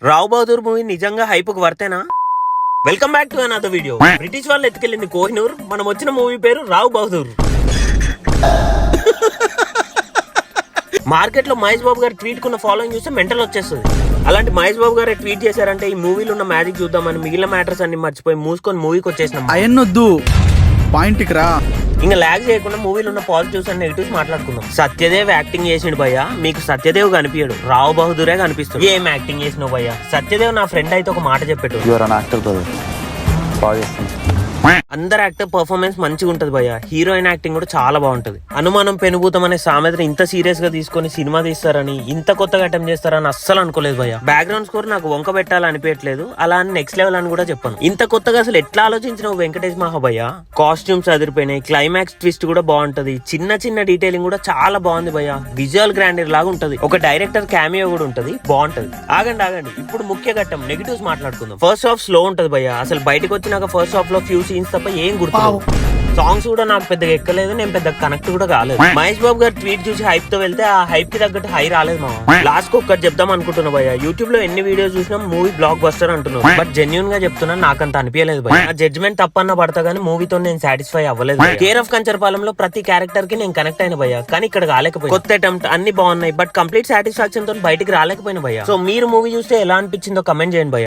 రావు Bahadur movie నిజంగా హైప్కు వర్తేనా? Welcome back to another video. British వాళ్ళు ఎత్తుకెళ్ళింది కోహినూర్, మనం వచ్చిన మూవీ పేరు రావు బహదూర్. మార్కెట్ లో మహేష్ బాబు గారు ట్వీట్ కున్న ఫాలోయింగ్ చూస్తే మెంటల్ వచ్చేస్తుంది. అలాంటి మహేష్ బాబు గారు ట్వీట్ చేశారంటే ఈ మూవీలో ఉన్న మ్యాజిక్ చూద్దామని మిగిలిన మ్యాటర్స్ అన్ని మర్చిపోయి మూసుకొని మూవీకి వచ్చేసినాం. అయన్నొద్దు, పాయింట్కి రా. ఇంకా లాగ్ చేయకుండా మూవీలో ఉన్న పాజిటివ్స్ అండ్ నెగిటివ్స్ మాట్లాడుకుందాం. సత్యదేవ్ యాక్టింగ్ చేసిండు భయ్యా, మీకు సత్యదేవ్ కనిపించడు, రావు బహదూరే కనిపిస్తాడు. ఏం యాక్టింగ్ చేసినావు భయ్యా? సత్యదేవ్ నా ఫ్రెండ్ అయితే ఒక మాట చెప్పాడు, అందరు యాక్టర్ పర్ఫార్మెన్స్ మంచిగా ఉంటది భయ్యా, హీరోయిన్ యాక్టింగ్ కూడా చాలా బాగుంటది. అనుమానం పెనుభూతం అనే సామెతను ఇంత సీరియస్ గా తీసుకొని సినిమా తీస్తారని, ఇంత కొత్తగా అటెంప్ట్ చేస్తారని అస్సలు అనుకోలేదు భయ్యా. బ్యాక్గ్రౌండ్ స్కోర్ నాకు వంక పెట్టాలని అనిపించలేదు, అలా అని నెక్స్ట్ లెవెల్ అని కూడా చెప్పాను. ఇంత కొత్తగా అసలు ఎట్లా ఆలోచించినావు వెంకటేష్ మహాభయ్య? కాస్ట్యూమ్స్ అదిరిపోయినాయి, క్లైమాక్స్ ట్విస్ట్ కూడా బాగుంటది, చిన్న చిన్న డీటెయిలింగ్ కూడా చాలా బాగుంది భయ్యా. విజువల్ గ్రాండర్ లాగా ఉంటది, ఒక డైరెక్టర్ క్యామియో కూడా ఉంటది, బాగుంటది. ఆగండి ఇప్పుడు ముఖ్య ఘట్టం నెగిటివ్స్ మాట్లాడుకుందాం. ఫస్ట్ హాఫ్ స్లో ఉంటది భయ్యా, అసలు బయటకు వచ్చినాక ఫస్ట్ హాఫ్ లో ఫ్యూ సీన్స్ తప్ప ఏం గుర్తు. సాంగ్స్ కూడా నాకు పెద్దగా ఎక్కలేదు, నేను పెద్ద కనెక్ట్ కూడా కాలేదు. మహేష్ బాబు గారు ట్వీట్ చూసి హైప్ తో వెళ్తే ఆ హైప్ కి తగ్గట్టు హై రాలేదు మా. లాస్ట్ కి ఒక్కటి చెప్దాం అనుకుంటున్నా భయ్య, యూట్యూబ్ లో ఎన్ని వీడియోస్ చూసినా మూవీ బ్లాక్ బస్టర్ అంటున్నాను, బట్ జెన్యూన్ గా చెప్తున్నా నాకంత అనిపించలేదు భయ్య. ఆ జడ్జ్మెంట్ తప్పన్న పడతా గానీ మూవీతో నేను సాటిస్ఫై అవ్వలేదు. కేర్ ఆఫ్ కంచర్పాలెంలో ప్రతి క్యారెక్టర్ కి నేను కనెక్ట్ అయిన భయ్య, కానీ ఇక్కడ కాలేకపోయింది. కొత్త అటెంప్ట్ అన్ని బాగున్నాయి, బట్ కంప్లీట్ సాటిస్ఫాక్షన్ తో బయటికి రాలేకపోయిన భయ్య. సో మీరు మూవీ చూస్తే ఎలా అనిపించిందో కమెంట్ చేయండి భయ్య.